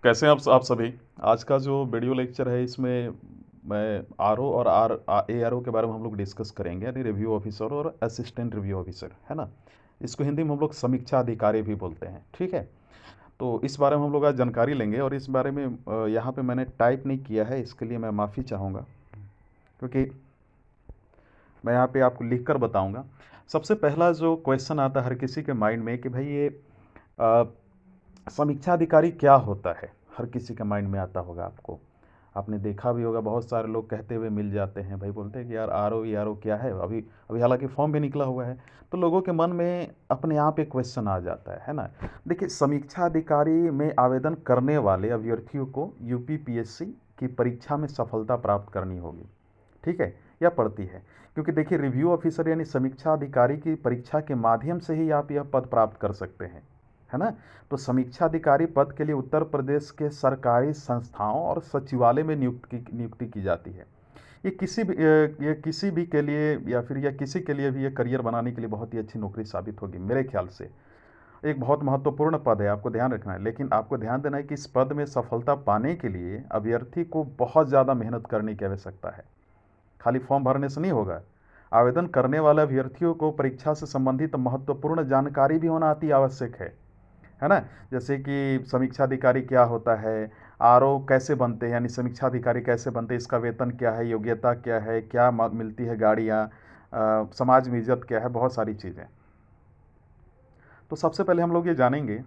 कैसे हैं आप सभी। आज का जो वीडियो लेक्चर है इसमें मैं आरओ और एआरओ के बारे में हम लोग डिस्कस करेंगे, यानी रिव्यू ऑफिसर और असिस्टेंट रिव्यू ऑफिसर, है ना। इसको हिंदी में हम लोग समीक्षा अधिकारी भी बोलते हैं, ठीक है। तो इस बारे में हम लोग आज जानकारी लेंगे और इस बारे में यहाँ पे मैंने टाइप नहीं किया है, इसके लिए मैं माफ़ी चाहूँगा, क्योंकि मैं यहाँ पे आपको लिख कर बताऊँगा। सबसे पहला जो क्वेश्चन आता है हर किसी के माइंड में कि भाई ये अ, समीक्षा अधिकारी क्या होता है, हर किसी के माइंड में आता होगा। आपने देखा भी होगा, बहुत सारे लोग कहते हुए मिल जाते हैं, भाई बोलते हैं कि यार आरओ ई आरओ क्या है। अभी अभी हालांकि फॉर्म भी निकला हुआ है, तो लोगों के मन में अपने आप एक क्वेश्चन आ जाता है ना। देखिए, समीक्षा अधिकारी में आवेदन करने वाले अभ्यर्थियों को यूपीपीएससी की परीक्षा में सफलता प्राप्त करनी होगी, ठीक है, या पड़ती है। क्योंकि देखिए, रिव्यू ऑफिसर यानी समीक्षा अधिकारी की परीक्षा के माध्यम से ही आप यह पद प्राप्त कर सकते हैं, है ना। तो समीक्षा अधिकारी पद के लिए उत्तर प्रदेश के सरकारी संस्थाओं और सचिवालय में नियुक्ति की जाती है। ये किसी भी के लिए या फिर यह किसी के लिए भी ये करियर बनाने के लिए बहुत ही अच्छी नौकरी साबित होगी मेरे ख्याल से। एक बहुत महत्वपूर्ण पद है, आपको ध्यान रखना है। लेकिन आपको ध्यान देना है कि इस पद में सफलता पाने के लिए अभ्यर्थी को बहुत ज़्यादा मेहनत करने की आवश्यकता है। खाली फॉर्म भरने से नहीं होगा। आवेदन करने वाले अभ्यर्थियों को परीक्षा से संबंधित महत्वपूर्ण जानकारी भी होना अति आवश्यक है ना। जैसे कि समीक्षा अधिकारी क्या होता है, आरओ कैसे बनते हैं, यानी समीक्षा अधिकारी कैसे बनते हैं, इसका वेतन क्या है, योग्यता क्या है, क्या मिलती है गाड़ियाँ, समाज में इज्जत क्या है, बहुत सारी चीज़ें। तो सबसे पहले हम लोग ये जानेंगे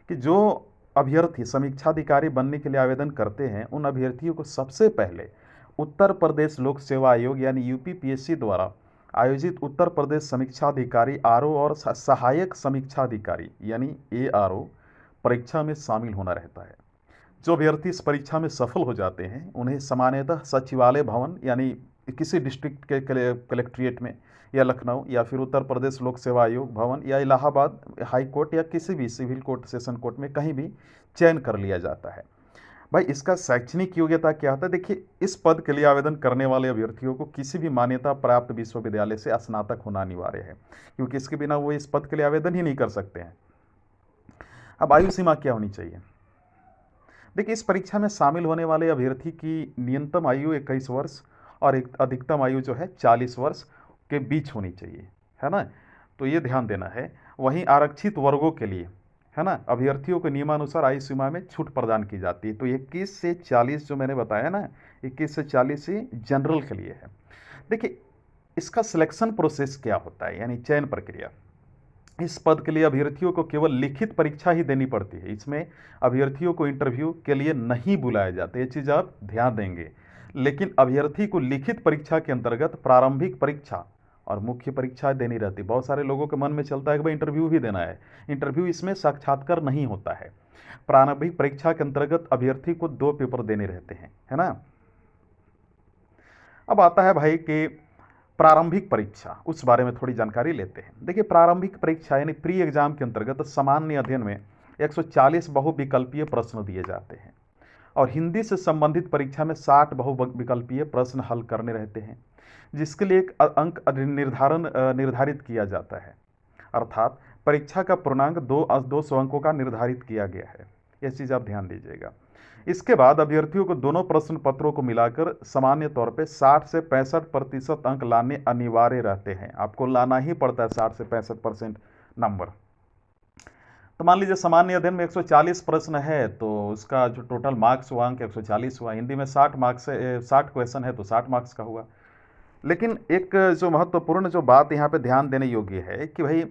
कि जो अभ्यर्थी समीक्षा अधिकारी बनने के लिए आवेदन करते हैं, उन अभ्यर्थियों को सबसे पहले उत्तर प्रदेश लोक सेवा आयोग यानी यूपीपीएससी द्वारा आयोजित उत्तर प्रदेश समीक्षा अधिकारी आरओ और सहायक समीक्षा अधिकारी यानी एआरओ परीक्षा में शामिल होना रहता है। जो अभ्यर्थी इस परीक्षा में सफल हो जाते हैं, उन्हें सामान्यतः सचिवालय भवन यानी किसी डिस्ट्रिक्ट के कलेक्ट्रेट में, या लखनऊ, या फिर उत्तर प्रदेश लोक सेवा आयोग भवन, या इलाहाबाद हाई कोर्ट, या किसी भी सिविल कोर्ट, सेशन कोर्ट में कहीं भी चयन कर लिया जाता है। भाई, इसका शैक्षणिक योग्यता क्या होता है? देखिए, इस पद के लिए आवेदन करने वाले अभ्यर्थियों को किसी भी मान्यता प्राप्त विश्वविद्यालय से स्नातक होना अनिवार्य है, क्योंकि इसके बिना वो इस पद के लिए आवेदन ही नहीं कर सकते हैं। अब आयु सीमा क्या होनी चाहिए? देखिए, इस परीक्षा में शामिल होने वाले अभ्यर्थी की न्यूनतम आयु 21 वर्ष और एक अधिकतम आयु जो है 40 वर्ष के बीच होनी चाहिए, है ना। तो ये ध्यान देना है। वहीं आरक्षित वर्गों के लिए, है ना, अभ्यर्थियों को नियमानुसार आयु सीमा में छूट प्रदान की जाती है। तो 21 से 40 जो मैंने बताया ना, 21 से 40 ही जनरल के लिए है। देखिए, इसका सिलेक्शन प्रोसेस क्या होता है, यानी चयन प्रक्रिया। इस पद के लिए अभ्यर्थियों को केवल लिखित परीक्षा ही देनी पड़ती है। इसमें अभ्यर्थियों को इंटरव्यू के लिए नहीं बुलाया जाता, ये चीज़ आप ध्यान देंगे। लेकिन अभ्यर्थी को लिखित परीक्षा के अंतर्गत प्रारंभिक परीक्षा और मुख्य परीक्षा देनी रहती। बहुत सारे लोगों के मन में चलता है कि भाई इंटरव्यू भी देना है। इंटरव्यू इसमें साक्षात्कार नहीं होता है। प्रारंभिक परीक्षा के अंतर्गत अभ्यर्थी को 2 पेपर देने रहते हैं, है ना। अब आता है भाई कि प्रारंभिक परीक्षा, उस बारे में थोड़ी जानकारी लेते हैं। देखिए, प्रारंभिक परीक्षा यानी प्री एग्जाम के अंतर्गत सामान्य अध्ययन में 140 बहुविकल्पीय प्रश्न दिए जाते हैं और हिंदी से संबंधित परीक्षा में 60 बहुविकल्पीय प्रश्न हल करने रहते हैं, जिसके लिए एक अंक निर्धारित किया जाता है। अर्थात परीक्षा का पूर्णांक 200 अंकों का निर्धारित किया गया है। यह चीज़ आप ध्यान दीजिएगा। इसके बाद अभ्यर्थियों को दोनों प्रश्न पत्रों को मिलाकर सामान्य तौर पे 60 से 65% अंक लाने अनिवार्य रहते हैं। आपको लाना ही पड़ता है 60 से 65% नंबर। तो मान लीजिए सामान्य अध्ययन में 140 प्रश्न है, तो उसका जो टोटल मार्क्स हुआ, अंक 140 हुआ। हिंदी में 60 मार्क्स है, 60 क्वेश्चन है तो 60 मार्क्स का हुआ। लेकिन एक जो महत्वपूर्ण जो बात यहाँ पे ध्यान देने योग्य है कि भाई,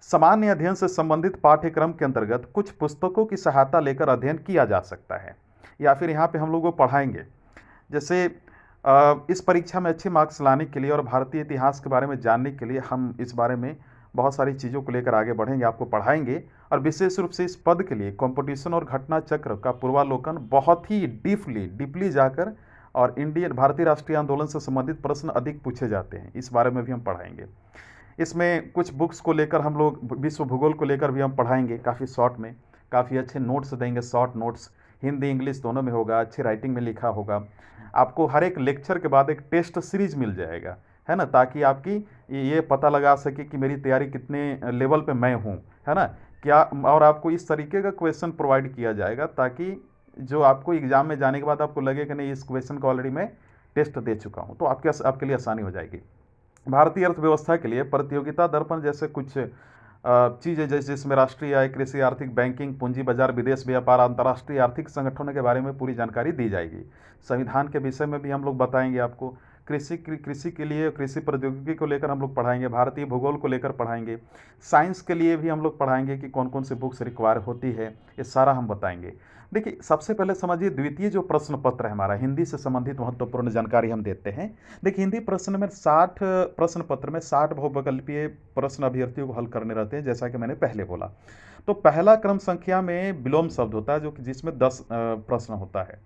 सामान्य अध्ययन से संबंधित पाठ्यक्रम के अंतर्गत कुछ पुस्तकों की सहायता लेकर अध्ययन किया जा सकता है, या फिर यहाँ पे हम लोगों को पढ़ाएंगे। जैसे इस परीक्षा में अच्छे मार्क्स लाने के लिए और भारतीय इतिहास के बारे में जानने के लिए हम इस बारे में बहुत सारी चीज़ों को लेकर आगे बढ़ेंगे, आपको पढ़ाएंगे। और विशेष रूप से इस पद के लिए कंपटीशन और घटना चक्र का पूर्वालोकन बहुत ही डीपली जाकर, और इंडियन भारतीय राष्ट्रीय आंदोलन से संबंधित प्रश्न अधिक पूछे जाते हैं, इस बारे में भी हम पढ़ाएंगे। इसमें कुछ बुक्स को लेकर हम लोग विश्व भूगोल को लेकर भी हम पढ़ाएंगे, काफ़ी शॉर्ट में, काफ़ी अच्छे नोट्स देंगे, शॉर्ट नोट्स, हिंदी इंग्लिश दोनों में होगा, अच्छी राइटिंग में लिखा होगा। आपको हर एक लेक्चर के बाद एक टेस्ट सीरीज मिल जाएगा, है ना, ताकि आपकी ये पता लगा सके कि मेरी तैयारी कितने लेवल पे मैं हूँ, है ना। क्या, और आपको इस तरीके का क्वेश्चन प्रोवाइड किया जाएगा ताकि जो आपको एग्जाम में जाने के बाद आपको लगे कि नहीं इस क्वेश्चन को ऑलरेडी मैं टेस्ट दे चुका हूँ, तो आपके लिए आसानी हो जाएगी। भारतीय अर्थव्यवस्था के लिए प्रतियोगिता दर्पण जैसे कुछ चीज़ें, जैसे जिसमें राष्ट्रीय आय, कृषि, आर्थिक, बैंकिंग, पूंजी बाजार, विदेश व्यापार, अंतर्राष्ट्रीय आर्थिक संगठनों के बारे में पूरी जानकारी दी जाएगी। संविधान के विषय में भी हम लोग बताएंगे आपको। कृषि के लिए, कृषि प्रौद्योगिकी को लेकर हम लोग पढ़ाएंगे। भारतीय भूगोल को लेकर पढ़ाएंगे। साइंस के लिए भी हम लोग पढ़ाएंगे कि कौन कौन सी बुक्स रिक्वायर होती है, ये सारा हम बताएंगे। देखिए, सबसे पहले समझिए, द्वितीय जो प्रश्न पत्र है हमारा, हिंदी से संबंधित महत्वपूर्ण जानकारी हम देते हैं। देखिए, हिंदी प्रश्न में 60 प्रश्न पत्र में 60 बहुविकल्पीय प्रश्न अभ्यर्थियों को हल करने रहते हैं, जैसा कि मैंने पहले बोला। तो पहला क्रम संख्या में विलोम शब्द होता है, जो कि जिसमें 10 प्रश्न होता है।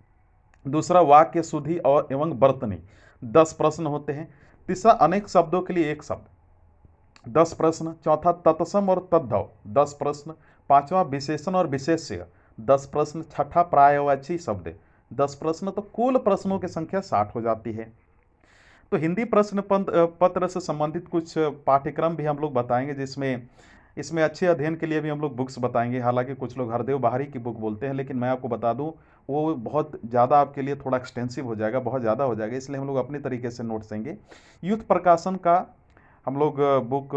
दूसरा वाक्य शुद्धि और एवं वर्तनी, 10 प्रश्न होते हैं। तीसरा अनेक शब्दों के लिए एक शब्द, 10 प्रश्न। चौथा तत्सम और तद्भव, 10 प्रश्न। पांचवा विशेषण और विशेष्य, 10 प्रश्न। छठा पर्यायवाची शब्द, 10 प्रश्न। तो कुल प्रश्नों की संख्या 60 हो जाती है। तो हिंदी प्रश्न पत्र से संबंधित कुछ पाठ्यक्रम भी हम लोग बताएंगे, जिसमें इसमें अच्छे अध्ययन के लिए भी हम लोग बुक्स बताएंगे। हालांकि कुछ लोग हरदेव बाहरी की बुक बोलते हैं, लेकिन मैं आपको बता दूं वो बहुत ज़्यादा आपके लिए थोड़ा एक्सटेंसिव हो जाएगा, बहुत ज़्यादा हो जाएगा, इसलिए हम लोग अपने तरीके से नोट्स देंगे। यूथ प्रकाशन का हम लोग बुक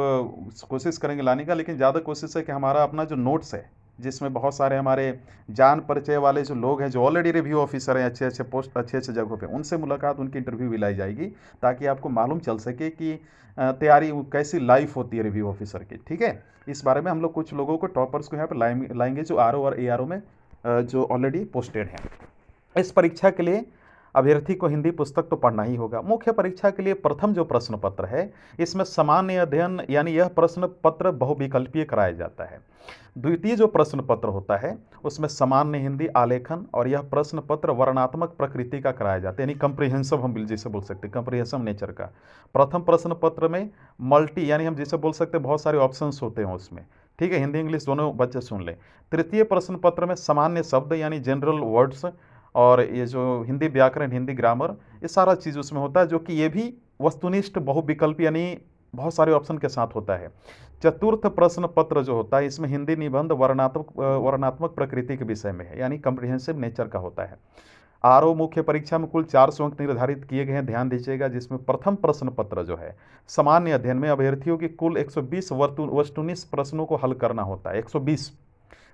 कोशिश करेंगे लाने का, लेकिन ज़्यादा कोशिश है कि हमारा अपना जो नोट्स है, जिसमें बहुत सारे हमारे जान परिचय वाले जो लोग हैं, जो ऑलरेडी रिव्यू ऑफिसर हैं, अच्छे अच्छे पोस्ट, अच्छे अच्छे जगहों पे, उनसे मुलाकात, उनकी इंटरव्यू भी लाई जाएगी, ताकि आपको मालूम चल सके कि तैयारी कैसी लाइफ होती है रिव्यू ऑफिसर की। ठीक है, इस बारे में हम लोग कुछ लोगों को, टॉपर्स को यहाँ पर लाएंगे, जो आरओ और एआरओ में जो ऑलरेडी पोस्टेड हैं। इस परीक्षा के लिए अभ्यर्थी को हिंदी पुस्तक तो पढ़ना ही होगा। मुख्य परीक्षा के लिए प्रथम जो प्रश्न पत्र है, इसमें सामान्य अध्ययन, यानी यह प्रश्न पत्र बहुविकल्पीय कराया जाता है। द्वितीय जो प्रश्न पत्र होता है, उसमें सामान्य हिंदी, आलेखन, और यह प्रश्न पत्र वर्णनात्मक प्रकृति का कराया जाता है, यानी कंप्रिहेंसिव हम जिसे बोल सकते हैं, कंप्रिहेंसिव नेचर का। प्रथम प्रश्न पत्र में मल्टी, यानी हम जिसे बोल सकते हैं बहुत सारे ऑप्शंस होते हैं उसमें। ठीक है, हिंदी इंग्लिश दोनों बच्चे सुन लें। तृतीय प्रश्न पत्र में सामान्य शब्द, यानी जनरल वर्ड्स, और ये जो हिंदी व्याकरण, हिंदी ग्रामर, ये सारा चीज़ उसमें होता है, जो कि ये भी वस्तुनिष्ठ बहुविकल्प, यानी बहुत सारे ऑप्शन के साथ होता है। चतुर्थ प्रश्न पत्र जो होता है, इसमें हिंदी निबंध वर्णनात्मक प्रकृति के विषय में है, यानी कम्प्रिहेंसिव नेचर का होता है। आरओ मुख्य परीक्षा में कुल 400 अंक निर्धारित किए गए हैं, ध्यान दीजिएगा, जिसमें प्रथम प्रश्न पत्र जो है, सामान्य अध्ययन में अभ्यर्थियों की कुल 120 वस्तुनिष्ठ प्रश्नों को हल करना होता है, 120,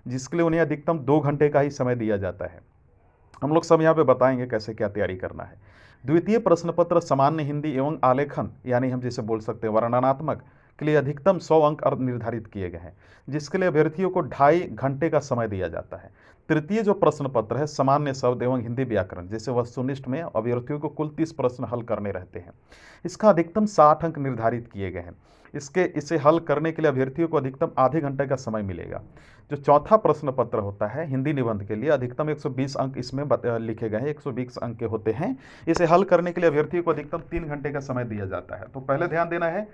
जिसके लिए उन्हें अधिकतम 2 घंटे का ही समय दिया जाता है। हम लोग सब यहाँ पे बताएंगे कैसे क्या तैयारी करना है। द्वितीय प्रश्न पत्र सामान्य हिंदी एवं आलेखन, यानी हम जिसे बोल सकते हैं वर्णनात्मक, के लिए अधिकतम 100 अंक निर्धारित किए गए हैं, जिसके लिए अभ्यर्थियों को 2.5 घंटे का समय दिया जाता है। तृतीय जो प्रश्न पत्र है, सामान्य शब्द एवं हिंदी व्याकरण, जैसे वस्तुनिष्ठ में अभ्यर्थियों को कुल 30 प्रश्न हल करने रहते हैं। इसका अधिकतम 60 अंक निर्धारित किए गए हैं। इसे हल करने के लिए अभ्यर्थियों को अधिकतम आधे घंटे का समय मिलेगा। जो चौथा प्रश्न पत्र होता है हिंदी निबंध के लिए, अधिकतम 120 अंक इसमें लिखे गए हैं, 120 अंक के होते हैं। इसे हल करने के लिए अभ्यर्थियों को अधिकतम 3 घंटे का समय दिया जाता है। तो पहले ध्यान देना है,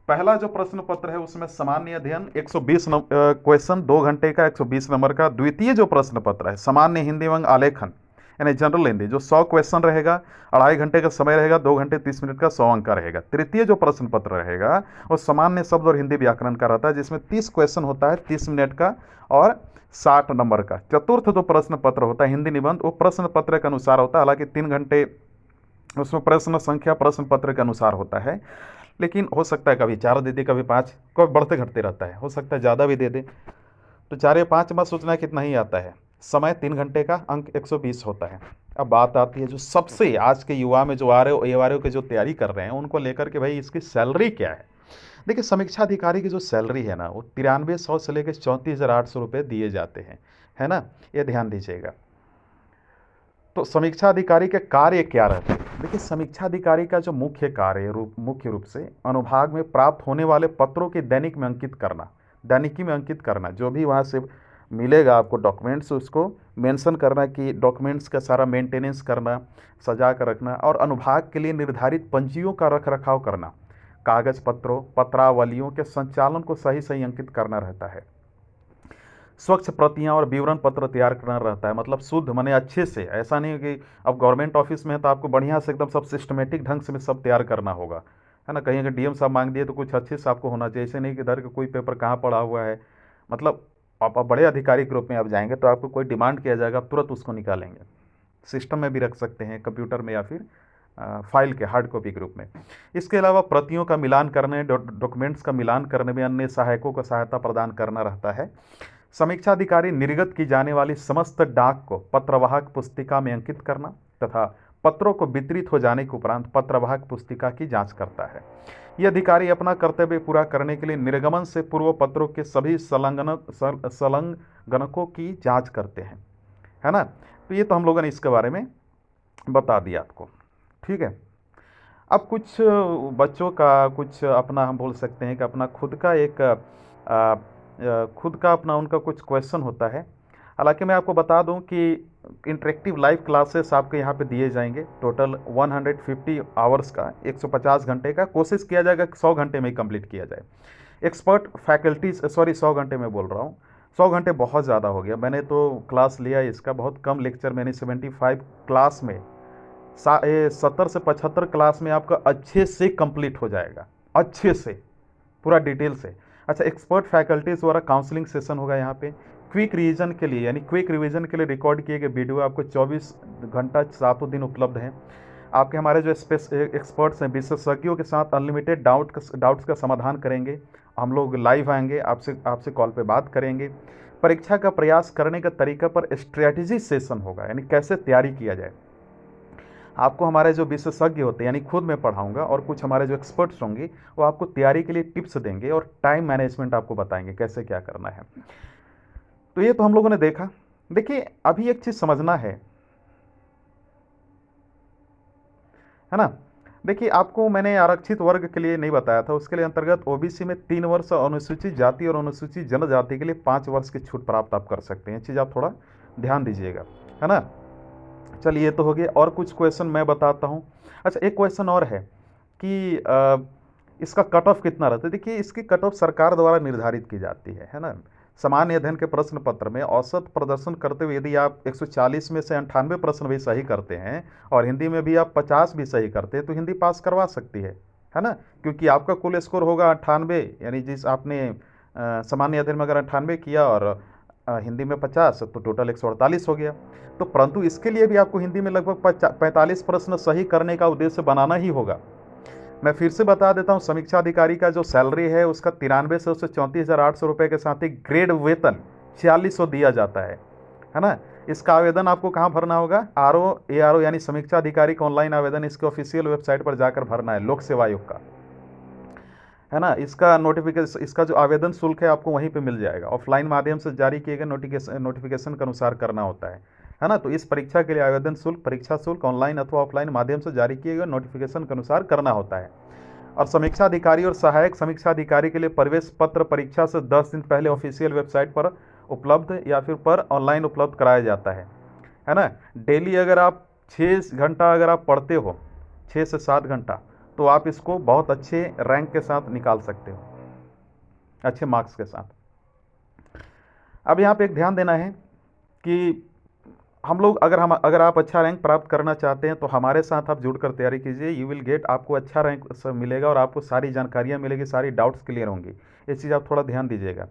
पहला जो प्रश्न पत्र है उसमें सामान्य अध्ययन 120 क्वेश्चन, 2 घंटे का, 120 नंबर का। द्वितीय जो प्रश्न पत्र है सामान्य हिंदी एवं आलेखन, यानी जनरल हिंदी, जो 100 क्वेश्चन रहेगा, 2.5 घंटे का समय रहेगा, 2 घंटे 30 मिनट का, 100 अंक का रहेगा। तृतीय जो प्रश्न पत्र रहेगा वो सामान्य शब्द और हिंदी व्याकरण का रहता है, जिसमें 30 क्वेश्चन होता है, 30 मिनट का और 60 नंबर का। चतुर्थ जो प्रश्न पत्र होता है हिंदी निबंध, वो प्रश्न पत्र के अनुसार होता है, हालांकि 3 घंटे उसमें प्रश्न संख्या प्रश्न पत्र के अनुसार होता है, लेकिन हो सकता है कभी 4 दे दे, कभी 5, कभी बढ़ते घटते रहता है, हो सकता है ज़्यादा भी दे दे। तो 4 या 5 मत सोचना कितना ही आता है। समय 3 घंटे का, अंक 120 होता है। अब बात आती है जो सबसे आज के युवा में जो ARO के जो तैयारी कर रहे हैं उनको लेकर के, भाई इसकी सैलरी क्या है। देखिए, समीक्षा अधिकारी की जो सैलरी है ना, वो 9300 से लेकर 34,800 रुपये दिए जाते हैं, है ना, ये ध्यान दीजिएगा। तो समीक्षा अधिकारी के कार्य क्या रहते हैं? देखिए, समीक्षा अधिकारी का जो मुख्य कार्य मुख्य रूप से अनुभाग में प्राप्त होने वाले पत्रों की दैनिकी में अंकित करना, जो भी वहाँ से मिलेगा आपको डॉक्यूमेंट्स, उसको मेंशन करना कि डॉक्यूमेंट्स का सारा मेंटेनेंस करना, सजा कर रखना, और अनुभाग के लिए निर्धारित पंजियों का रख रखाव करना, कागज पत्रों पत्रावलियों के संचालन को सही सही अंकित करना रहता है। स्वच्छ प्रतियां और विवरण पत्र तैयार करना रहता है, मतलब शुद्ध माने अच्छे से, ऐसा नहीं कि अब गवर्नमेंट ऑफिस में है तो आपको बढ़िया से एकदम सब सिस्टमेटिक ढंग से सब तैयार करना होगा, है ना। कहीं अगर DM साहब मांग दिए तो कुछ अच्छे से आपको होना चाहिए, ऐसे नहीं कि इधर का कोई पेपर कहाँ पड़ा हुआ है, मतलब आप बड़े अधिकारी ग्रुप में आप जाएंगे तो आपको कोई डिमांड किया जाएगा, आप तुरंत उसको निकालेंगे, सिस्टम में भी रख सकते हैं, कंप्यूटर में, या फिर फाइल के हार्ड कॉपी ग्रुप में। इसके अलावा प्रतियों का मिलान करने, डॉक्यूमेंट्स का मिलान करने में अन्य सहायकों को सहायता प्रदान करना रहता है। समीक्षा अधिकारी निर्गत की जाने वाली समस्त डाक को पत्रवाहक पुस्तिका में अंकित करना तथा पत्रों को वितरित हो जाने के उपरांत पत्रवाहक पुस्तिका की जांच करता है। ये अधिकारी अपना कर्तव्य पूरा करने के लिए निर्गमन से पूर्व पत्रों के सभी संलग्नकों की जांच करते हैं, है ना। तो ये तो हम लोगों ने इसके बारे में बता दिया आपको, ठीक है। अब कुछ बच्चों का कुछ अपना, हम बोल सकते हैं कि अपना खुद का एक खुद का अपना उनका कुछ क्वेश्चन होता है। हालांकि मैं आपको बता दूं कि इंटरेक्टिव लाइव क्लासेस आपके यहाँ पे दिए जाएंगे, टोटल 150 आवर्स का, 150 घंटे का। कोशिश किया जाएगा कि 100 घंटे में ही कंप्लीट किया जाए। एक्सपर्ट फैकल्टीज, सॉरी 100 घंटे में बोल रहा हूँ, 100 घंटे बहुत ज़्यादा हो गया। मैंने तो क्लास लिया इसका बहुत कम लेक्चर, मैंने 75 क्लास में 70 से 75 क्लास में आपका अच्छे से कंप्लीट हो जाएगा, अच्छे से पूरा डिटेल से। अच्छा, एक्सपर्ट फैकल्टीज द्वारा काउंसलिंग सेशन होगा यहाँ पे। क्विक रिवीजन के लिए, यानी क्विक रिवीजन के लिए रिकॉर्ड किए गए वीडियो आपको 24 घंटा 7 दिन उपलब्ध हैं। आपके हमारे जो एक्सपर्ट्स हैं, विशेषज्ञों के साथ अनलिमिटेड डाउट्स का समाधान करेंगे। हम लोग लाइव आएंगे, आपसे कॉल पे बात करेंगे। परीक्षा का प्रयास करने का तरीका पर स्ट्रेटजी सेशन होगा, यानी कैसे तैयारी किया जाए। आपको हमारे जो विशेषज्ञ होते हैं, यानी खुद मैं पढ़ाऊंगा, और कुछ हमारे जो एक्सपर्ट्स होंगे वो आपको तैयारी के लिए टिप्स देंगे और टाइम मैनेजमेंट आपको बताएंगे कैसे क्या करना है। तो ये तो हम लोगों ने देखा। देखिए, अभी एक चीज़ समझना है ना। देखिए, आपको मैंने आरक्षित वर्ग के लिए नहीं बताया था, उसके लिए अंतर्गत ओबीसी में 3 वर्ष और अनुसूचित जाति और अनुसूचित जनजाति के लिए 5 वर्ष की छूट प्राप्त आप कर सकते हैं। ये चीज़ आप थोड़ा ध्यान दीजिएगा, है ना। चलिए, ये तो हो गया। और कुछ क्वेश्चन मैं बताता हूँ। अच्छा, एक क्वेश्चन और है कि इसका कट ऑफ कितना रहता है। देखिए, इसकी कट ऑफ सरकार द्वारा निर्धारित की जाती है ना। सामान्य अध्ययन के प्रश्न पत्र में औसत प्रदर्शन करते हुए यदि आप 140 में से 98 प्रश्न भी सही करते हैं और हिंदी में भी आप 50 भी सही करते हैं तो हिंदी पास करवा सकती है ना। क्योंकि आपका कुल स्कोर होगा 98, यानी जिस आपने सामान्य अध्ययन में अगर 98 किया और हिंदी में 50, तो टोटल 148 हो गया। तो परंतु इसके लिए भी आपको हिंदी में लगभग 45 प्रश्न सही करने का उद्देश्य बनाना ही होगा। मैं फिर से बता देता हूं, समीक्षा अधिकारी का जो सैलरी है उसका 9300 से 34,800 रुपये के साथ ही ग्रेड वेतन 4600 दिया जाता है ना। इसका आवेदन आपको कहाँ भरना होगा? ARO यानी समीक्षा अधिकारी का ऑनलाइन आवेदन इसके ऑफिशियल वेबसाइट पर जाकर भरना है, लोक सेवा आयोग का, है ना। इसका नोटिफिकेशन, इसका जो आवेदन शुल्क है आपको वहीं पे मिल जाएगा। ऑफलाइन माध्यम से जारी किए गए नोटिफिकेशन के अनुसार करना होता है ना। तो इस परीक्षा के लिए आवेदन शुल्क, परीक्षा शुल्क ऑनलाइन अथवा ऑफलाइन माध्यम से जारी किए गए नोटिफिकेशन के अनुसार करना होता है। और समीक्षा अधिकारी और सहायक समीक्षा अधिकारी के लिए प्रवेश पत्र परीक्षा से 10 दिन पहले ऑफिशियल वेबसाइट पर उपलब्ध या फिर पर ऑनलाइन उपलब्ध कराया जाता है ना। डेली अगर आप 6 घंटा अगर आप पढ़ते हो, 6 से 7 घंटा, तो आप इसको बहुत अच्छे रैंक के साथ निकाल सकते हो, अच्छे मार्क्स के साथ। अब यहाँ पे एक ध्यान देना है कि हम लोग अगर आप अच्छा रैंक प्राप्त करना चाहते हैं तो हमारे साथ आप जुड़कर तैयारी कीजिए। यू विल गेट, आपको अच्छा रैंक मिलेगा और आपको सारी जानकारियाँ मिलेगी, सारी डाउट्स क्लियर होंगी। ये चीज़ आप थोड़ा ध्यान दीजिएगा।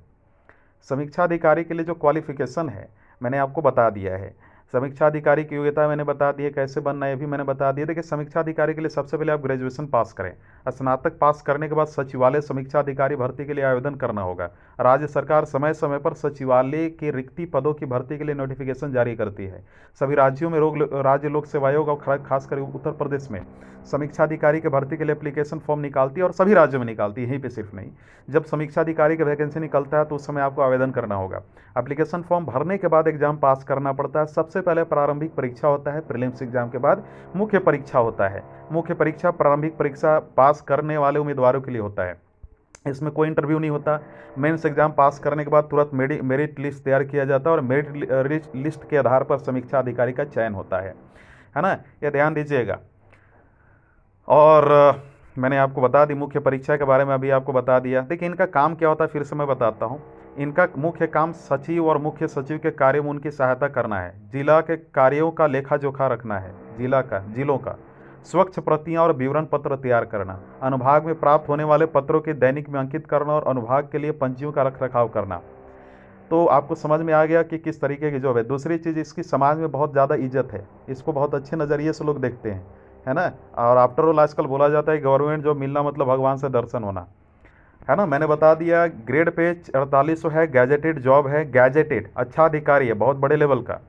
समीक्षा अधिकारी के लिए जो क्वालिफिकेशन है मैंने आपको बता दिया है। समीक्षा अधिकारी की योग्यता मैंने बता दी है, कैसे बनना है ये भी मैंने बता दिया। देखिए, समीक्षा अधिकारी के लिए सबसे पहले आप ग्रेजुएशन पास करें। स्नातक पास करने के बाद सचिवालय समीक्षा अधिकारी भर्ती के लिए आवेदन करना होगा। राज्य सरकार समय समय पर सचिवालय के रिक्ति पदों की भर्ती के लिए नोटिफिकेशन जारी करती है। सभी राज्यों में राज्य लोक सेवा आयोग और खासकर उत्तर प्रदेश में समीक्षा अधिकारी के भर्ती के लिए एप्लीकेशन फॉर्म निकालती है, और सभी राज्यों में निकालती है, यहीं पे सिर्फ नहीं। जब समीक्षा अधिकारी का वैकेंसी निकलता है तो उस समय आपको आवेदन करना होगा। एप्लीकेशन फॉर्म भरने के बाद एग्जाम पास करना पड़ता है। सबसे पहले प्रारंभिक परीक्षा होता है, प्रीलिम्स एग्जाम के बाद मुख्य परीक्षा होता है। मुख्य परीक्षा प्रारंभिक परीक्षा पास करने वाले उम्मीदवारों के लिए होता है, इसमें कोई इंटरव्यू नहीं होता। मेंस एग्जाम पास करने के बाद तुरंत मेरिट लिस्ट तैयार किया जाता है और मेरिट लिस्ट के आधार पर समीक्षा अधिकारी का चयन होता है ना। यह ध्यान दीजिएगा। और मैंने आपको बता दी मुख्य परीक्षा के बारे में, अभी आपको बता दिया। देखिए, इनका काम क्या होता है फिर से मैं बताता हूँ। इनका मुख्य काम सचिव और मुख्य सचिव के कार्य में उनकी सहायता करना है। जिला के कार्यों का लेखा जोखा रखना है, जिलों का स्वच्छ प्रतियां और विवरण पत्र तैयार करना, अनुभाग में प्राप्त होने वाले पत्रों के दैनिक में अंकित करना और अनुभाग के लिए पंजियों का रख रखाव करना, तो आपको समझ में आ गया कि किस तरीके की जॉब है। दूसरी चीज़, इसकी समाज में बहुत ज़्यादा इज्जत है, इसको बहुत अच्छे नज़रिए से लोग देखते हैं, है ना। और आफ्टर ऑल आजकल बोला जाता है गवर्नमेंट जॉब मिलना मतलब भगवान से दर्शन होना, है ना। मैंने बता दिया ग्रेड पे 4800 है, गैजेटेड जॉब है, गैजेटेड अच्छा अधिकारी है, बहुत बड़े लेवल का।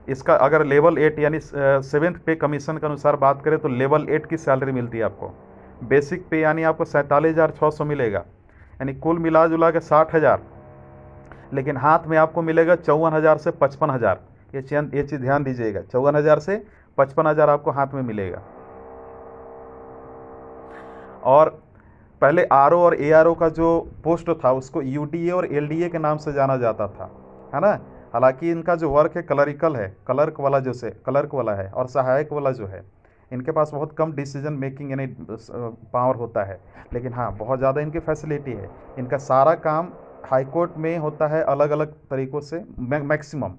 इसका अगर लेवल 8 यानी सेवेंथ पे कमीशन के अनुसार बात करें तो लेवल 8 की सैलरी मिलती है आपको। बेसिक पे यानी आपको 47,600 मिलेगा, यानी कुल मिला जुला के 60,000, लेकिन हाथ में आपको मिलेगा 54,000 से 55,000। ये चीज़ ध्यान दीजिएगा, 54,000 से 55,000 आपको हाथ में मिलेगा। और पहले आरओ और एआरओ का जो पोस्ट था उसको यूडीए और एलडीए के नाम से जाना जाता था, है ना। हालांकि इनका जो वर्क है क्लरिकल है, क्लर्क वाला है, और सहायक वाला जो है, इनके पास बहुत कम डिसीजन मेकिंग यानी पावर होता है, लेकिन हाँ बहुत ज़्यादा इनकी फैसिलिटी है। इनका सारा काम हाई कोर्ट में होता है अलग अलग तरीक़ों से, मैक्सिमम,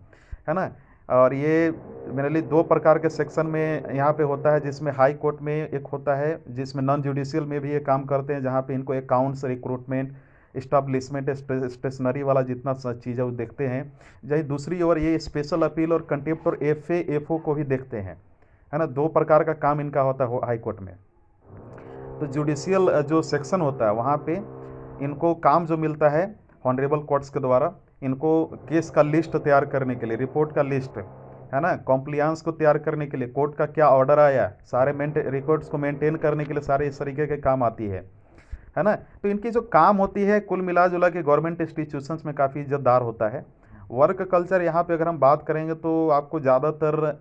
है ना। और ये मेरे लिए दो प्रकार के सेक्शन में यहाँ पे होता है, जिसमें हाई कोर्ट में एक होता है जिसमें नॉन जुडिशियल में भी ये काम करते हैं, जहाँ पे इनको अकाउंट्स, रिक्रूटमेंट, इस्टाब्लिशमेंट, स्टेशनरी वाला जितना चीज़ है वो देखते हैं। जही दूसरी ओर ये स्पेशल अपील और कंटेम्प्ट और एफओ को भी देखते हैं, है ना। दो प्रकार का काम इनका होता है हाई कोर्ट में। तो जुडिशियल जो सेक्शन होता है वहाँ पे इनको काम जो मिलता है ऑनरेबल कोर्ट्स के द्वारा, इनको केस का लिस्ट तैयार करने के लिए, रिपोर्ट का लिस्ट, है ना, कॉम्प्लियंस को तैयार करने के लिए, कोर्ट का क्या ऑर्डर आया, सारे रिकॉर्ड्स को मेंटेन करने के लिए सारे इस तरीके के काम आती है ना। तो इनकी जो काम होती है कुल मिला जुला के गवर्नमेंट इंस्टीट्यूशंस में काफ़ी इज्जतदार होता है। वर्क कल्चर यहाँ पे अगर हम बात करेंगे तो आपको ज़्यादातर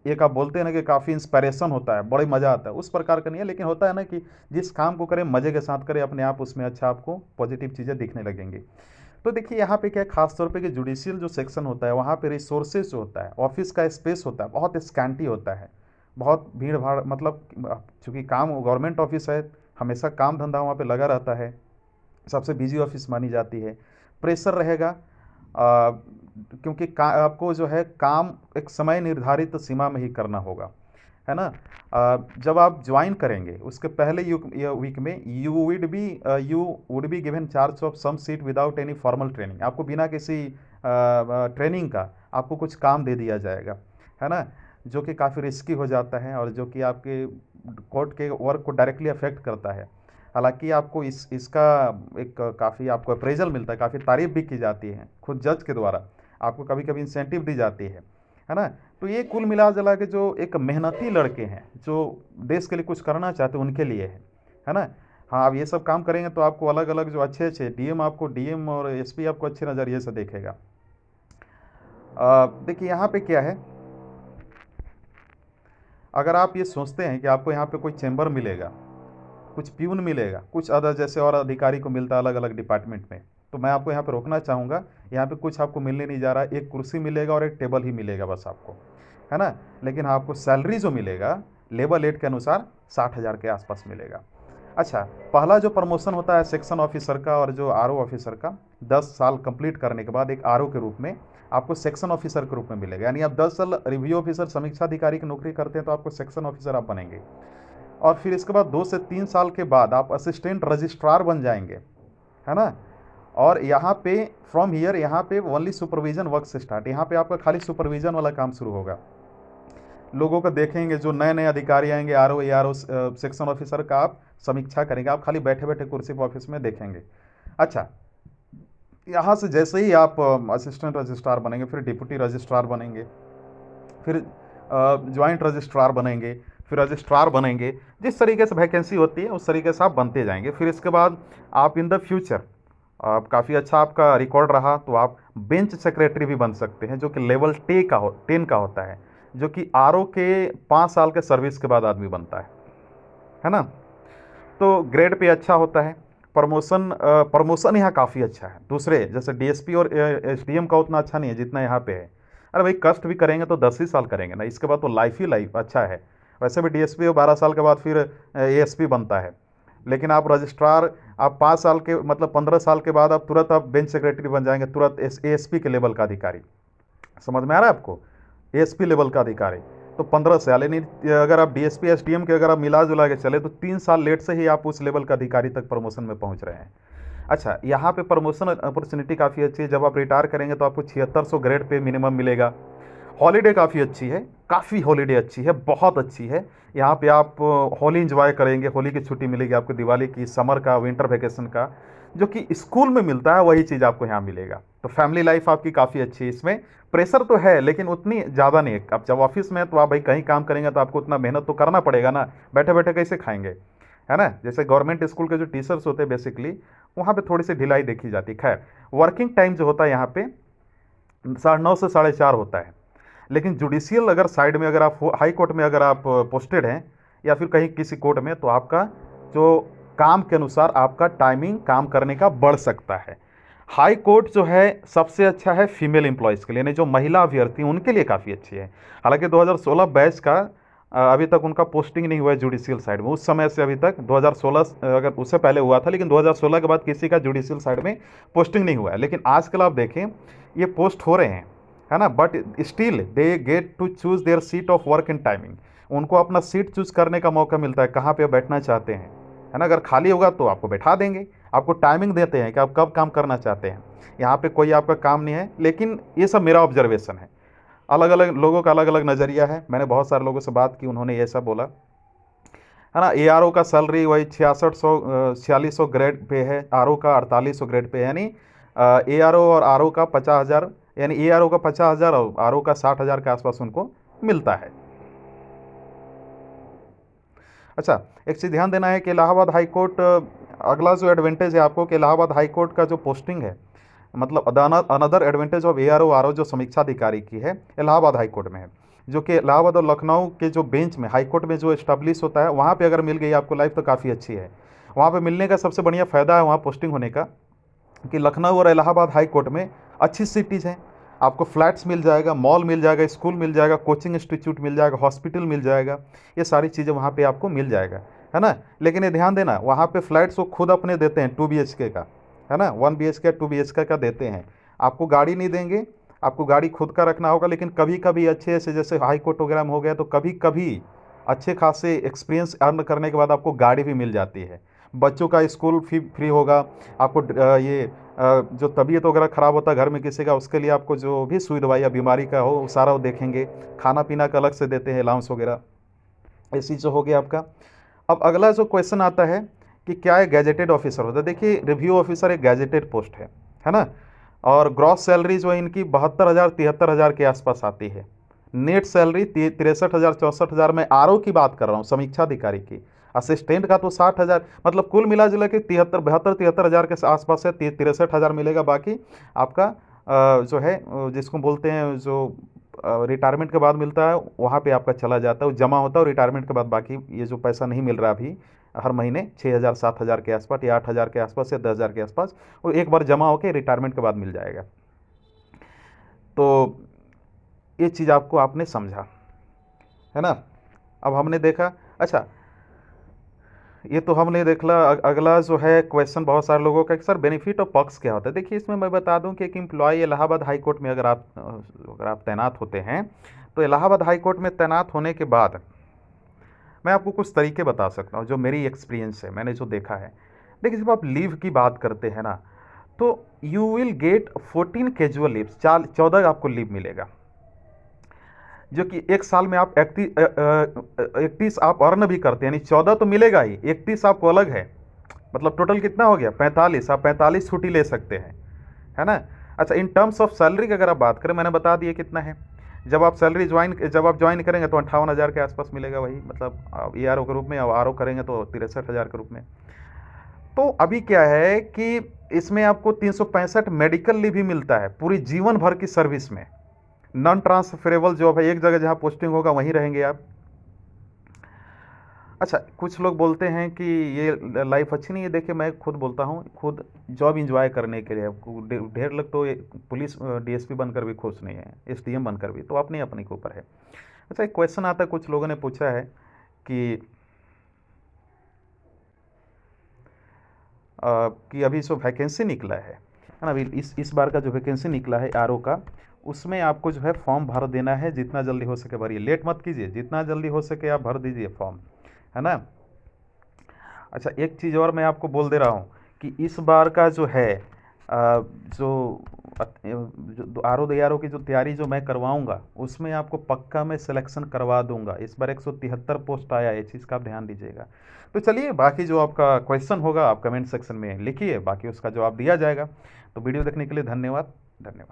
एक आप बोलते हैं ना कि काफ़ी इंस्पायरेशन होता है, बड़ी मज़ा आता है, उस प्रकार का नहीं है, लेकिन होता है ना कि जिस काम को करें मज़े के साथ करें, अपने आप उसमें अच्छा आपको पॉजिटिव चीज़ें दिखने लगेंगी। तो देखिए यहाँ पे क्या खास तौर पे कि जुडिशियल जो सेक्शन होता है वहाँ पे रिसोर्सेज जो होता है, ऑफिस का स्पेस होता है, बहुत स्कैंटी होता है, बहुत भीड़ भाड़, मतलब चूँकि काम गवर्नमेंट ऑफिस है, हमेशा काम धंधा वहाँ पे लगा रहता है, सबसे बिजी ऑफिस मानी जाती है, प्रेशर रहेगा, क्योंकि आपको जो है काम एक समय निर्धारित सीमा में ही करना होगा, है ना। जब आप ज्वाइन करेंगे उसके पहले वीक में you would be given charge of some seat without any formal training. आपको बिना किसी ट्रेनिंग का आपको कुछ काम दे दिया जाएगा, है ना, जो कि काफ़ी रिस्की हो जाता है और जो कि आपके कोर्ट के वर्क को डायरेक्टली अफेक्ट करता है। हालांकि आपको इसका एक काफ़ी आपको अप्रेजल मिलता है, काफ़ी तारीफ भी की जाती है खुद जज के द्वारा, आपको कभी कभी इंसेंटिव दी जाती है ना। तो ये कुल मिला जुला के जो एक मेहनती लड़के हैं जो देश के लिए कुछ करना चाहते हैं उनके लिए है ना। हाँ, आप ये सब काम करेंगे तो आपको अलग अलग जो अच्छे अच्छे डीएम और एसपी आपको अच्छे नज़रिए से देखेगा। देखिए यहाँ पे क्या है, अगर आप ये सोचते हैं कि आपको यहाँ पे कोई चैम्बर मिलेगा, कुछ प्यून मिलेगा, कुछ अदर जैसे और अधिकारी को मिलता है अलग अलग डिपार्टमेंट में, तो मैं आपको यहाँ पे रोकना चाहूँगा। यहाँ पे कुछ आपको मिलने नहीं जा रहा, एक कुर्सी मिलेगा और एक टेबल ही मिलेगा बस आपको, है ना। लेकिन आपको सैलरी जो मिलेगा लेवल 8 के अनुसार 60,000 के आसपास मिलेगा। अच्छा, पहला जो प्रमोशन होता है सेक्शन ऑफिसर का और जो आरओ ऑफिसर का, 10 साल कंप्लीट करने के बाद एक आरओ के रूप में आपको सेक्शन ऑफिसर के रूप में मिलेगा। यानी आप 10 साल रिव्यू ऑफिसर समीक्षा अधिकारी की नौकरी करते हैं तो आपको सेक्शन ऑफिसर आप बनेंगे। और फिर इसके बाद 2 से 3 साल के बाद आप असिस्टेंट रजिस्ट्रार बन जाएंगे, है ना। और यहाँ पे फ्रॉम हियर यहाँ पे ओनली सुपरविजन वर्क से स्टार्ट, यहाँ पे आपका खाली सुपरविजन वाला काम शुरू होगा। लोगों को देखेंगे, जो नए नए अधिकारी आएंगे आरओ सेक्शन ऑफिसर का आप समीक्षा करेंगे, आप खाली बैठे बैठे कुर्सी पर ऑफिस में देखेंगे। अच्छा, यहाँ से जैसे ही आप असिस्टेंट रजिस्ट्रार बनेंगे, फिर डिप्टी रजिस्ट्रार बनेंगे, फिर ज्वाइंट रजिस्ट्रार बनेंगे, फिर रजिस्ट्रार बनेंगे, जिस तरीके से वैकेंसी होती है उस तरीके से आप बनते जाएंगे। फिर इसके बाद आप इन द फ्यूचर आप काफ़ी अच्छा आपका रिकॉर्ड रहा तो आप बेंच सेक्रेटरी भी बन सकते हैं, जो कि लेवल 10 का होता है, जो कि आरओ के 5 साल के सर्विस के बाद आदमी बनता है ना। तो ग्रेड पे अच्छा होता है, प्रमोशन यहाँ काफ़ी अच्छा है। दूसरे जैसे डीएसपी और एसडीएम का उतना अच्छा नहीं है जितना यहाँ पे है। अरे भाई, कष्ट भी करेंगे तो 10 ही साल करेंगे ना, इसके बाद तो लाइफ ही लाइफ अच्छा है। वैसे भी डीएसपी 12 साल के बाद फिर एएसपी बनता है, लेकिन आप रजिस्ट्रार आप 5 साल के मतलब 15 साल के बाद आप तुरंत आप बेंच सेक्रेटरी बन जाएंगे, तुरंत एएसपी के लेवल का अधिकारी। समझ में आ रहा है आपको, एएसपी लेवल का अधिकारी। तो 15 साल, यानी अगर आप डीएसपी एसडीएम के अगर आप मिला जुला के चले तो 3 साल लेट से ही आप उस लेवल का अधिकारी तक प्रमोशन में पहुंच रहे हैं। अच्छा, यहाँ पे प्रमोशन अपॉर्चुनिटी काफ़ी अच्छी है। जब आप रिटायर करेंगे तो आपको 7600 ग्रेड पे मिनिमम मिलेगा। हॉलीडे काफ़ी अच्छी है, काफ़ी हॉलीडे अच्छी है, बहुत अच्छी है। यहाँ पे आप होली एंजॉय करेंगे, होली की छुट्टी मिलेगी आपको, दिवाली की, समर का, विंटर वैकेशन का, जो कि स्कूल में मिलता है वही चीज़ आपको यहाँ मिलेगा। तो फैमिली लाइफ आपकी काफ़ी अच्छी है। इसमें प्रेशर तो है लेकिन उतनी ज़्यादा नहीं है। आप जब ऑफिस में हैं तो आप भाई कहीं काम करेंगे तो आपको उतना मेहनत तो करना पड़ेगा ना, बैठे बैठे कैसे खाएंगे, है ना। जैसे गवर्नमेंट स्कूल के जो टीचर्स होते हैं बेसिकली, वहाँ पे थोड़ी सी ढिलाई देखी जाती है। खैर, वर्किंग टाइम जो होता है यहाँ पे 9:30 से 4:30 होता है। लेकिन जुडिशियल अगर साइड में, अगर आप हाई कोर्ट में अगर आप पोस्टेड हैं या फिर कहीं किसी कोर्ट में, तो आपका जो काम के अनुसार आपका टाइमिंग काम करने का बढ़ सकता है। हाई कोर्ट जो है सबसे अच्छा है फीमेल एम्प्लॉयज़ के लिए, यानी जो महिला अभ्यर्थी उनके लिए काफ़ी अच्छी है। हालांकि 2016 बैच का अभी तक उनका पोस्टिंग नहीं हुआ है जुडिशियल साइड में। उस समय से अभी तक 2016, अगर उससे पहले हुआ था, लेकिन 2016 के बाद किसी का जुडिशियल साइड में पोस्टिंग नहीं हुआ है। लेकिन आजकल आप देखें ये पोस्ट हो रहे हैं, है ना, but still they get to choose their seat of work and timing. उनको अपना सीट चूज़ करने का मौका मिलता है, कहाँ पे बैठना चाहते हैं, है ना। अगर खाली होगा तो आपको बैठा देंगे, आपको टाइमिंग देते हैं कि आप कब काम करना चाहते हैं। यहाँ पे कोई आपका काम नहीं है। लेकिन ये सब मेरा ऑब्जर्वेशन है, अलग अलग लोगों का अलग अलग नज़रिया है। मैंने बहुत सारे लोगों से बात की, उन्होंने ऐसा बोला, है ना। ARO का सैलरी वही 6600 4600 ग्रेड पे है, RO का 4800 ग्रेड पे है। यानी ARO और RO का 50,000, यानी ARO का 50,000 और RO का 60,000 के आसपास उनको मिलता है। अच्छा, एक चीज़ ध्यान देना है कि इलाहाबाद हाई कोर्ट, अगला जो एडवांटेज है आपको कि इलाहाबाद हाई कोर्ट का जो पोस्टिंग है, मतलब another advantage of ARO RO जो समीक्षा अधिकारी की है, इलाहाबाद हाई कोर्ट में है। जो कि इलाहाबाद और लखनऊ के जो बेंच में, हाई कोर्ट में जो इस्टेब्लिश होता है, वहाँ पे अगर मिल गई आपको लाइफ तो काफ़ी अच्छी है। वहाँ पे मिलने का सबसे बढ़िया फ़ायदा है वहाँ पोस्टिंग होने का, कि लखनऊ और इलाहाबाद हाई कोर्ट में अच्छी सिटीज़ हैं। आपको फ्लैट्स मिल जाएगा, मॉल मिल जाएगा, स्कूल मिल जाएगा, कोचिंग इंस्टीट्यूट मिल जाएगा, हॉस्पिटल मिल जाएगा। ये सारी चीज़ें वहाँ पे आपको मिल जाएगा, है ना। लेकिन ये ध्यान देना, वहाँ पे फ्लैट्स वो खुद अपने देते हैं 2 BHK का, है ना, 1 BHK 2 BHK का देते हैं। आपको गाड़ी नहीं देंगे, आपको गाड़ी खुद का रखना होगा। लेकिन कभी कभी अच्छे से, जैसे हाई कोर्ट वगैरह में हो गया, तो कभी कभी अच्छे खासे एक्सपीरियंस अर्न करने के बाद आपको गाड़ी भी मिल जाती है। बच्चों का स्कूल फी फ्री होगा। आपको ये जो तबीयत वगैरह ख़राब होता है घर में किसी का, उसके लिए आपको जो भी सुई दवाई या बीमारी का हो वो सारा वो देखेंगे। खाना पीना का अलग से देते हैं, अलाउंस वगैरह। ऐसी जो हो गया आपका। अब अगला जो क्वेश्चन आता है कि क्या एक गैजेटेड ऑफिसर होता है। देखिए, रिव्यू ऑफिसर एक गैजेटेड पोस्ट है ना। और ग्रॉस सैलरी जो है इनकी 72,000 73,000 के आसपास आती है। Net salary 63,000 64,000। मैं RO की बात कर रहा हूँ, समीक्षा अधिकारी की। असिस्टेंट का तो 60,000, मतलब कुल मिला जुला के 73,000 के आसपास है। 63,000 मिलेगा। बाकी आपका जो है जिसको बोलते हैं, जो रिटायरमेंट के बाद मिलता है, वहाँ पे आपका चला जाता है, वो जमा होता है। और रिटायरमेंट के बाद बाकी ये जो पैसा नहीं मिल रहा अभी हर महीने 6,000 7,000 के आसपास, या 8,000 के आसपास, या 10,000 के आसपास, वो एक बार जमा होकर रिटायरमेंट के बाद मिल जाएगा। तो ये चीज़ आपको आपने समझा, है ना। अब हमने देखा, अच्छा ये तो हमने देख ला। अगला जो है क्वेश्चन बहुत सारे लोगों का कि सर बेनिफिट और पक्स क्या होता है। देखिए, इसमें मैं बता दूं कि एक एम्प्लॉय इलाहाबाद हाई कोर्ट में अगर आप तैनात होते हैं, तो इलाहाबाद हाई कोर्ट में तैनात होने के बाद मैं आपको कुछ तरीके बता सकता हूँ जो मेरी एक्सपीरियंस है, मैंने जो देखा है। देखिए, जब आप लीव की बात करते हैं ना, तो you will get 14 casual leave, 14 आपको लीव मिलेगा, जो कि एक साल में आप 31 आप अर्न भी करते हैं। यानी 14 तो मिलेगा ही, 31 आपको अलग है। मतलब टोटल कितना हो गया, 45। आप 45 छुट्टी ले सकते हैं, है ना। अच्छा, इन टर्म्स ऑफ सैलरी की अगर आप बात करें, मैंने बता दिया कितना है। जब आप ज्वाइन करेंगे तो 58,000 के आसपास मिलेगा, वही मतलब ARO के रूप में। अब RO करेंगे तो 63,000 के रूप में। तो अभी क्या है कि इसमें आपको 365 मेडिकल लीव भी मिलता है पूरी जीवन भर की सर्विस में। नॉन ट्रांसफरेबल जॉब है, एक जगह जहाँ पोस्टिंग होगा वहीं रहेंगे आप। अच्छा, कुछ लोग बोलते हैं कि ये लाइफ अच्छी नहीं है। देखिए, मैं खुद बोलता हूँ, खुद जॉब इंजॉय करने के लिए। ढेर लोग तो पुलिस DSP बनकर भी खुश नहीं है, SDM बनकर भी, तो अपने अपने के ऊपर है। अच्छा, एक क्वेश्चन आता है, कुछ लोगों ने पूछा है कि अभी जो वैकेंसी निकला है ना, अभी इस बार का जो वैकेंसी निकला है RO का, उसमें आपको जो है फॉर्म भर देना है। जितना जल्दी हो सके भरिए, लेट मत कीजिए, जितना जल्दी हो सके आप भर दीजिए फॉर्म, है ना। अच्छा, एक चीज़ और मैं आपको बोल दे रहा हूँ कि इस बार का जो है जो जो आर ओ दी आर ओ की जो तैयारी जो मैं करवाऊंगा उसमें आपको पक्का मैं सिलेक्शन करवा दूंगा। इस बार 173 पोस्ट आया है, इस चीज़ का आप ध्यान दीजिएगा। तो चलिए, बाकी जो आपका क्वेश्चन होगा आप कमेंट सेक्शन में लिखिए, बाकी उसका जवाब दिया जाएगा। तो वीडियो देखने के लिए धन्यवाद। धन्यवाद।